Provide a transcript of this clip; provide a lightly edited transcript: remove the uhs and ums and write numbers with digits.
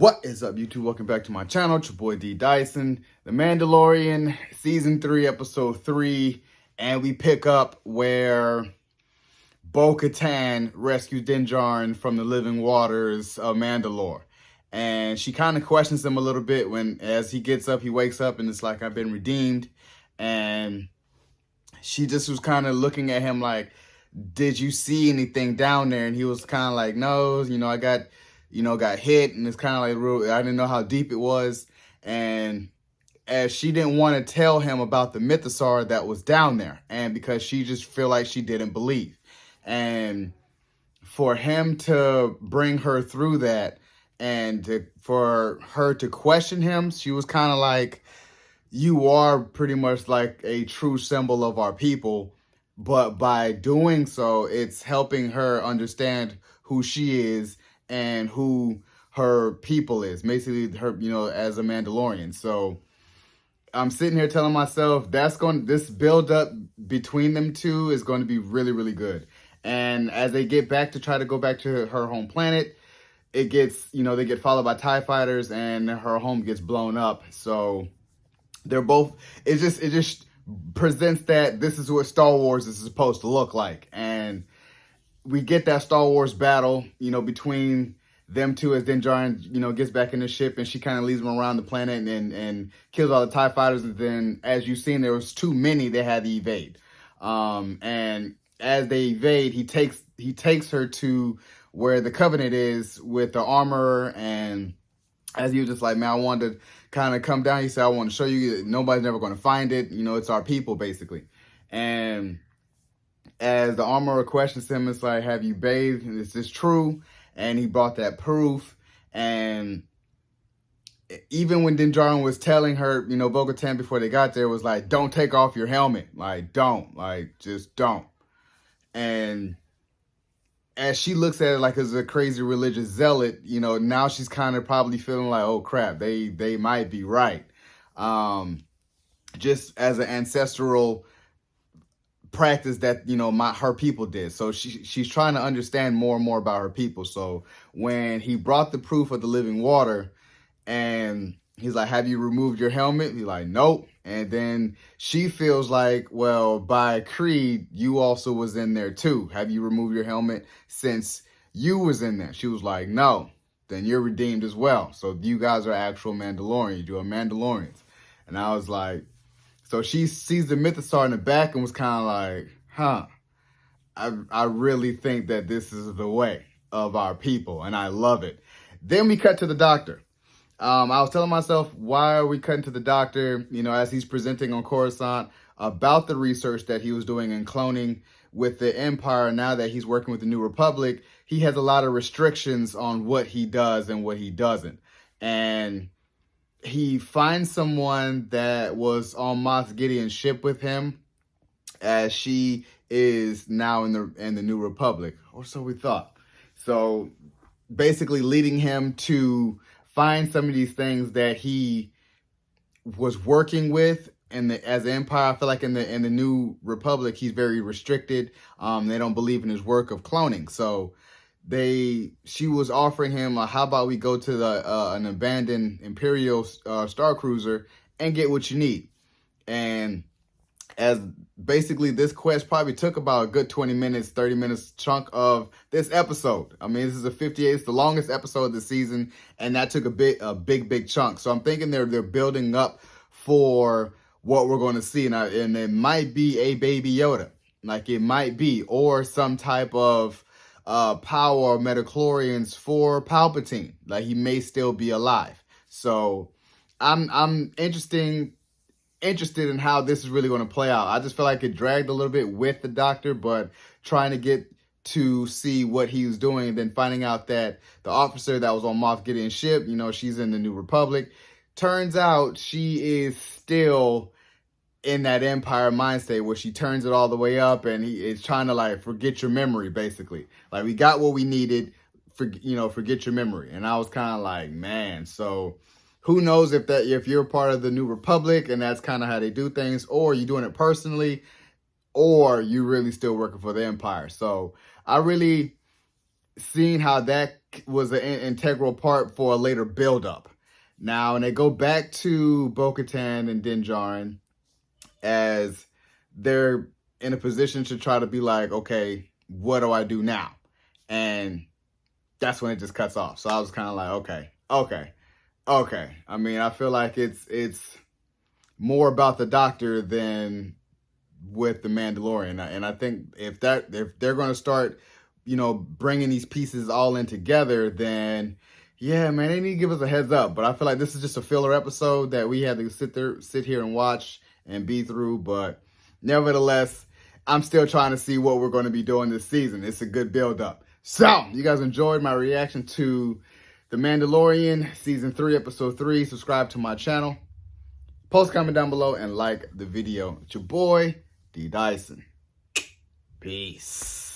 What is up, YouTube? Welcome back to my channel. It's your boy D Dyson, The Mandalorian, Season 3, Episode 3, and we pick up where Bo-Katan rescues Din Djarin from the living waters of Mandalore. And she kind of questions him a little bit as he gets up, he wakes up, and it's like, I've been redeemed. And she just was kind of looking at him like, did you see anything down there? And he was kind of like, no, I got hit, and it's kind of like real, I didn't know how deep it was. And as she didn't want to tell him about the mythosaur that was down there, and because she just feel like she didn't believe. And for him to bring her through that, and for her to question him, she was kind of like, you are pretty much like a true symbol of our people. But by doing so, it's helping her understand who she is and who her people is, basically her, as a Mandalorian. So I'm sitting here telling myself this build up between them two is going to be really, really good. And as they get back to try to go back to her home planet, it gets, they get followed by TIE fighters and her home gets blown up. So they're both, it just presents that this is what Star Wars is supposed to look like. And we get that Star Wars battle, between them two as Din Djarin, gets back in the ship, and she kind of leads him around the planet and kills all the TIE fighters. And then, as you've seen, there was too many they had to evade. And as they evade, he takes her to where the Covenant is with the armor. And as he was just like, man, I wanted to kind of come down. He said, I want to show you, nobody's never going to find it. It's our people, basically. And as the armorer questions him, it's like, have you bathed? And is this true? And he brought that proof. And even when Din Djarin was telling her, Bo-Katan before they got there was like, don't take off your helmet. Like, don't. Like, just don't. And as she looks at it like as a crazy religious zealot, now she's kind of probably feeling like, oh crap, they might be right. Just as an ancestral practice that her people did. So she's trying to understand more and more about her people. So when he brought the proof of the living water, and he's like, have you removed your helmet? He's like, nope. And then she feels like, well, by creed, you also was in there too. Have you removed your helmet since you was in there? She was like, no. Then you're redeemed as well. So you guys are actual Mandalorians. You are Mandalorians. And I was like, so she sees the mythosaur in the back and was kind of like, huh, I really think that this is the way of our people, and I love it. Then we cut to the doctor. I was telling myself, why are we cutting to the doctor, as he's presenting on Coruscant about the research that he was doing in cloning with the Empire. Now that he's working with the New Republic, he has a lot of restrictions on what he does and what he doesn't. And he finds someone that was on Moff Gideon's ship with him, as she is now in the New Republic, or so we thought. So basically leading him to find some of these things that he was working with as the Empire. I feel like in the New Republic, he's very restricted. They don't believe in his work of cloning. So she was offering him, how about we go to an abandoned Imperial Star Cruiser and get what you need. And as basically this quest probably took about a good 20 minutes, 30 minutes chunk of this episode. I mean, this is it's the longest episode of the season, and that took a big chunk. So I'm thinking they're building up for what we're going to see. And it might be a baby Yoda, like it might be, or some type of power of midichlorians for Palpatine. Like he may still be alive. So I'm interested in how this is really going to play out. I just feel like it dragged a little bit with the doctor, but trying to get to see what he was doing, and then finding out that the officer that was on Moff Gideon's ship, she's in the New Republic. Turns out she is still in that Empire mind state where she turns it all the way up, and he is trying to like forget your memory, basically. Like, we got what we needed, forget your memory. And I was kind of like, man, so who knows if you're part of the New Republic and that's kind of how they do things, or you're doing it personally, or you really still working for the Empire. So I really seen how that was an integral part for a later buildup. Now, and they go back to Bo-Katan and Din Djarin as they're in a position to try to be like, okay, what do I do now? And that's when it just cuts off. So I was kind of like, okay. I mean, I feel like it's more about the Doctor than with the Mandalorian, and I think if they're going to start, bringing these pieces all in together, then yeah, man, they need to give us a heads up. But I feel like this is just a filler episode that we had to sit here and watch and be through. But nevertheless, I'm still trying to see what we're going to be doing this season. It's a good build up. So you guys enjoyed my reaction to The Mandalorian season 3, episode 3. Subscribe to my channel. Post, comment down below, and like the video. It's your boy, D. Dyson. Peace.